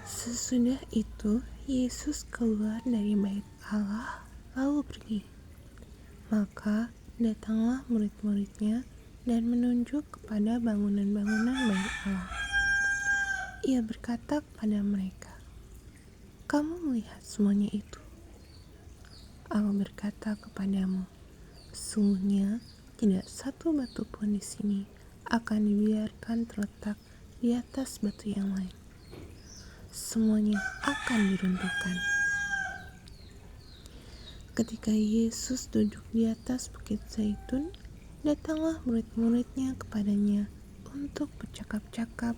Sesudah itu, Yesus keluar dari bait Allah lalu pergi. Maka datanglah murid-muridnya dan menunjuk kepada bangunan-bangunan bait Allah. Ia berkata kepada mereka, "Kamu melihat semuanya itu? Aku berkata kepadamu, sesungguhnya tidak satu batu pun di sini akan dibiarkan terletak di atas batu yang lain. Semuanya akan diruntuhkan." Ketika Yesus duduk di atas bukit Zaitun, datanglah murid-muridnya kepadanya untuk bercakap-cakap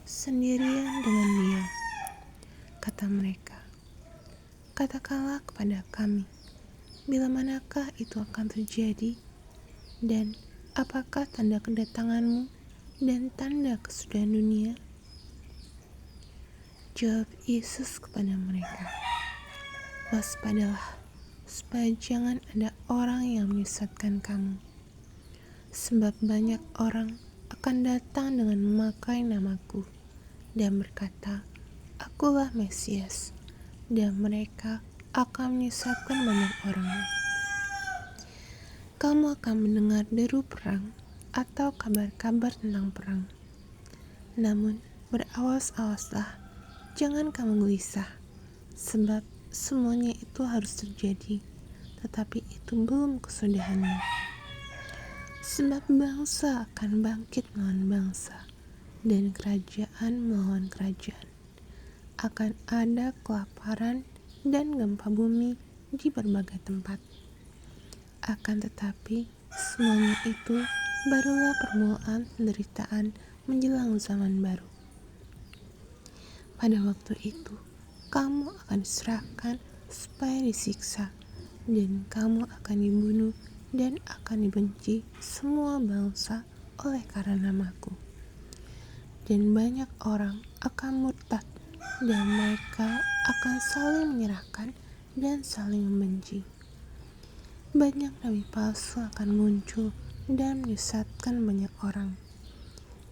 sendirian dengan dia. Kata mereka, "Katakanlah kepada kami, bila manakah itu akan terjadi, dan apakah tanda kedatanganmu dan tanda kesudahan dunia?" Jawab Yesus kepada mereka, "Waspadalah, supaya jangan ada orang yang menyesatkan kamu. Sebab banyak orang akan datang dengan memakai namaku dan berkata, 'Akulah Mesias,' dan mereka akan menyesatkan banyak orang. Kamu akan mendengar deru perang atau kabar-kabar tentang perang. Namun berawas-awaslah, jangan kamu gelisah, sebab semuanya itu harus terjadi, tetapi itu belum kesudahannya. Sebab bangsa akan bangkit melawan bangsa, dan kerajaan melawan kerajaan. Akan ada kelaparan dan gempa bumi di berbagai tempat. Akan tetapi semuanya itu barulah permulaan penderitaan menjelang zaman baru. Pada waktu itu, kamu akan diserahkan supaya disiksa, dan kamu akan dibunuh dan akan dibenci semua bangsa oleh karena namaku. Dan banyak orang akan murtad, dan mereka akan saling menyerahkan dan saling membenci. Banyak nabi palsu akan muncul dan menyesatkan banyak orang.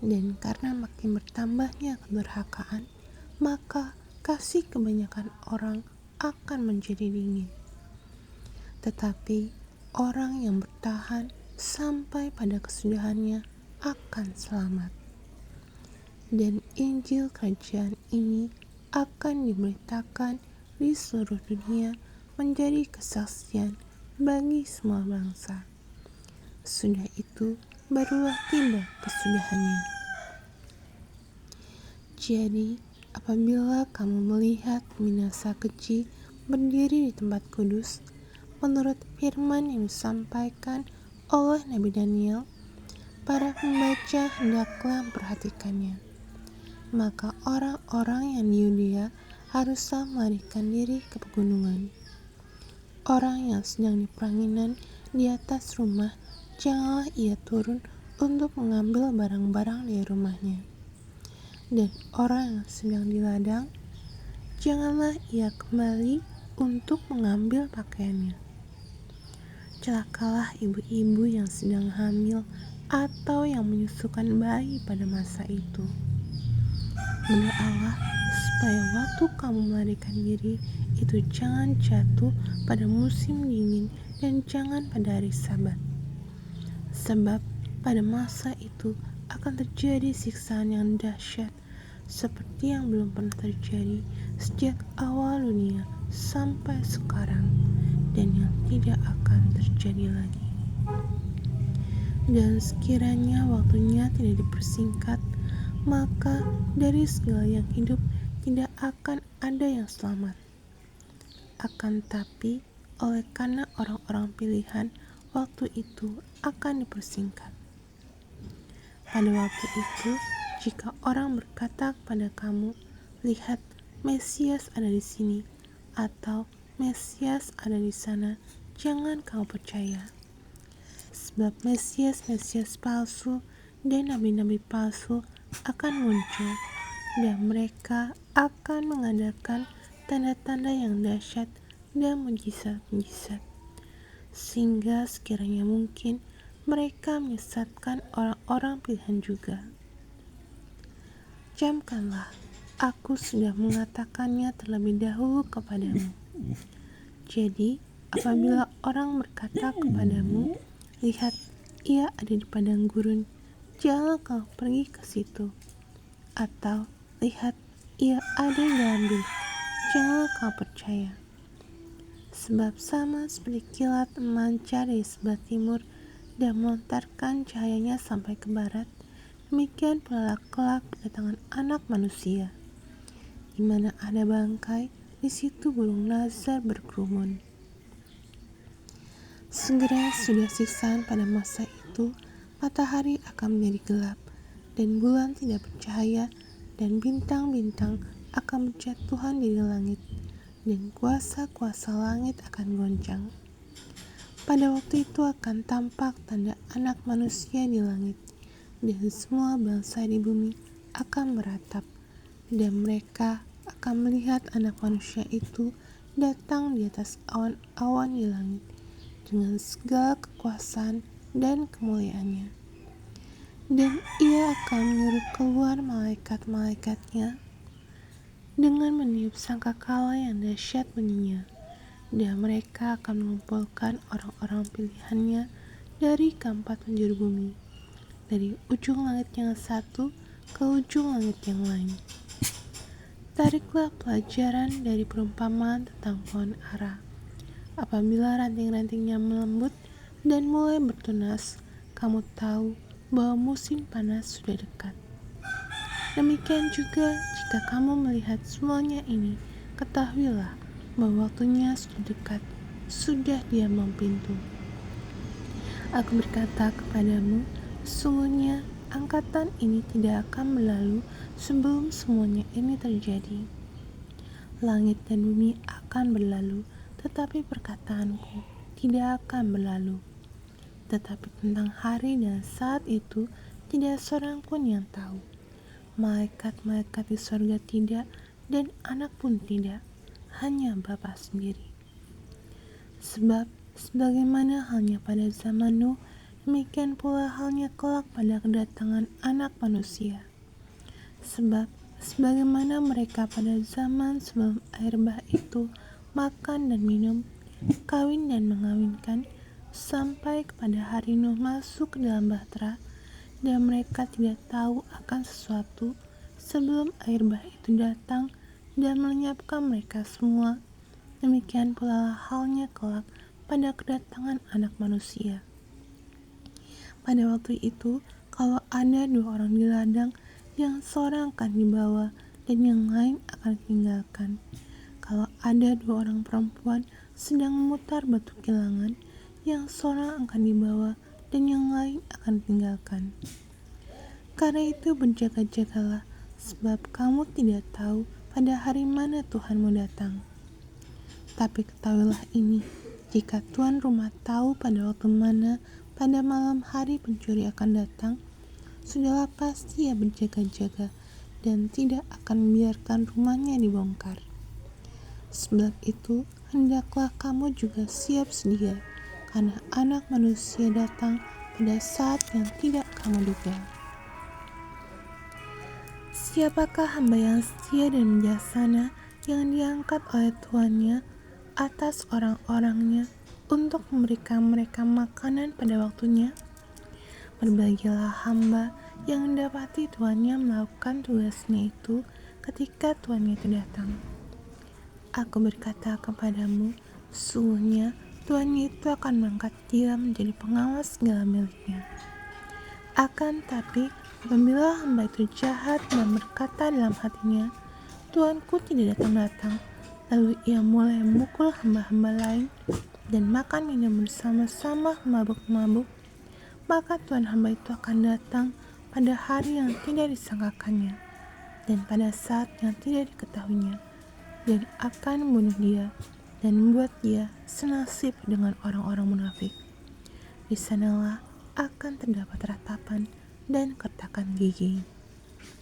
Dan karena makin bertambahnya kedurhakaan, maka kasih kebanyakan orang akan menjadi dingin. Tetapi orang yang bertahan sampai pada kesudahannya akan selamat. Dan Injil kerajaan ini akan diberitakan di seluruh dunia menjadi kesaksian bagi semua bangsa. Sudah itu barulah tiba kesudahannya. Jadi, apabila kamu melihat binasa keji berdiri di tempat kudus, menurut firman yang disampaikan oleh Nabi Daniel, para pembaca hendaklah memperhatikannya. Maka orang-orang yang di Yudea haruslah melarikan diri ke pegunungan. Orang yang sedang di peranginan di atas rumah, janganlah ia turun untuk mengambil barang-barang dari rumahnya. Dan orang yang sedang di ladang, janganlah ia kembali untuk mengambil pakaiannya. Celakalah ibu-ibu yang sedang hamil atau yang menyusukan bayi pada masa itu. Berdoalah supaya waktu kamu melarikan diri itu jangan jatuh pada musim dingin dan jangan pada hari Sabat. Sebab pada masa itu akan terjadi siksaan yang dahsyat seperti yang belum pernah terjadi sejak awal dunia sampai sekarang, dan yang tidak akan terjadi lagi. Dan sekiranya waktunya tidak dipersingkat, maka dari segala yang hidup tidak akan ada yang selamat. Akan tetapi oleh karena orang-orang pilihan, waktu itu akan dipersingkat. Pada waktu itu, jika orang berkata kepada kamu, "Lihat, Mesias ada di sini," atau "Mesias ada di sana," jangan kamu percaya. Sebab Mesias-Mesias palsu dan nabi-nabi palsu akan muncul, dan mereka akan mengadakan tanda-tanda yang dahsyat dan mujizat-mujizat, sehingga sekiranya mungkin mereka menyesatkan orang-orang pilihan juga. Camkanlah Aku sudah mengatakannya terlebih dahulu kepadamu. Jadi, apabila orang berkata kepadamu, lihat, ia ada di padang gurun, jangan kau pergi ke situ. Atau, lihat, ia ada di dalam bilik, jangan kau percaya. Sebab sama seperti kilat memancar dari sebelah timur dan melontarkan cahayanya sampai ke barat, demikian pula kelak kedatangan Anak Manusia. Di mana ada bangkai, di situ burung nazar berkerumun. Segera sudah siksaan pada masa itu, matahari akan menjadi gelap, dan bulan tidak bercahaya, dan bintang-bintang akan berjatuhan dari langit, dan kuasa-kuasa langit akan goncang. Pada waktu itu akan tampak tanda Anak Manusia di langit, dan semua bangsa di bumi akan meratap, dan mereka akan melihat Anak Manusia itu datang di atas awan-awan di langit dengan segala kekuasaan dan kemuliaannya. Dan ia akan menyuruh keluar malaikat-malaikatnya dengan meniup sangkakala yang dahsyat bunyinya, dan mereka akan mengumpulkan orang-orang pilihannya dari keempat penjuru bumi, dari ujung langit yang satu ke ujung langit yang lain. Tariklah pelajaran dari perumpamaan tentang pohon ara. Apabila ranting-rantingnya melembut dan mulai bertunas, kamu tahu bahwa musim panas sudah dekat. Demikian juga jika kamu melihat semuanya ini, ketahuilah bahwa waktunya sudah dekat, sudah di ambang pintu. Aku berkata kepadamu, sesungguhnya angkatan ini tidak akan berlalu sebelum semuanya ini terjadi. Langit dan bumi akan berlalu, tetapi perkataanku tidak akan berlalu. Tetapi tentang hari dan saat itu tidak seorang pun yang tahu. Malaikat-malaikat di surga tidak, dan Anak pun tidak, hanya Bapa sendiri. Sebab sebagaimana halnya pada zaman Nuh, demikian pula halnya kelak pada kedatangan Anak Manusia. Sebab sebagaimana mereka pada zaman sebelum air bah itu makan dan minum, kawin dan mengawinkan, sampai kepada hari Nuh masuk ke dalam bahtera, dan mereka tidak tahu akan sesuatu sebelum air bah itu datang dan melenyapkan mereka semua. Demikian pula halnya kelak pada kedatangan Anak Manusia. Pada waktu itu, kalau ada dua orang di ladang, yang seorang akan dibawa dan yang lain akan ditinggalkan. Kalau ada dua orang perempuan sedang memutar batu kilangan, yang seorang akan dibawa dan yang lain akan ditinggalkan. Karena itu berjaga-jagalah, sebab kamu tidak tahu pada hari mana Tuhanmu datang. Tapi ketahuilah ini, jika tuan rumah tahu pada waktu mana pada malam hari pencuri akan datang, sudahlah pasti ia berjaga-jaga dan tidak akan membiarkan rumahnya dibongkar. Sebab itu, hendaklah kamu juga siap sedia, karena Anak Manusia datang pada saat yang tidak kamu duga. Siapakah hamba yang setia dan bijaksana yang diangkat oleh tuannya atas orang-orangnya untuk memberikan mereka makanan pada waktunya? Berbahagialah hamba yang mendapati tuannya melakukan tugasnya itu ketika tuannya itu datang. Aku berkata kepadamu, sesungguhnya tuannya itu akan mengangkat dia menjadi pengawas segala miliknya. Akan tapi apabila hamba itu jahat dan berkata dalam hatinya, Tuanku tidak datang-datang, lalu ia mulai memukul hamba-hamba lain dan makan minum bersama-sama mabuk-mabuk, maka Tuhan hamba itu akan datang pada hari yang tidak disangkakannya dan pada saat yang tidak diketahuinya, dan akan membunuh dia dan membuat dia senasib dengan orang-orang munafik. Di sanalah akan terdapat ratapan dan kertakan gigi.